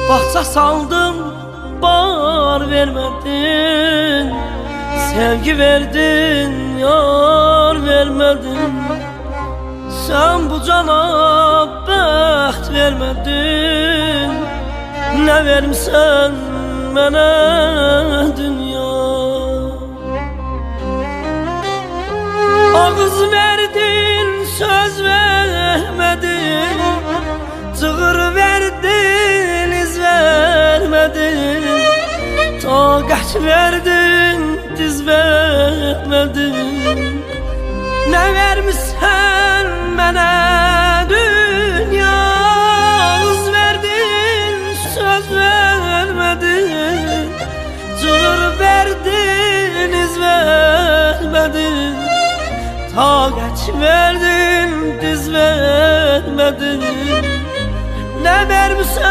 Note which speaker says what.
Speaker 1: Bahçe saldım, bar vermedin. Sevgi verdin, yar vermedin. Sen bu cana bəxt vermedin. Ne vermişsen mənə dünya. Ağız verdin, söz vermedin. Çığır verdin, iz vermedin. Taqət verdin, diz vermedin. Ne vermişsen mənə dünya. Ağız verdin, söz vermedin. Çığır verdin, iz vermedin. Taqət verdin, diz vermedin. Ne vermişsen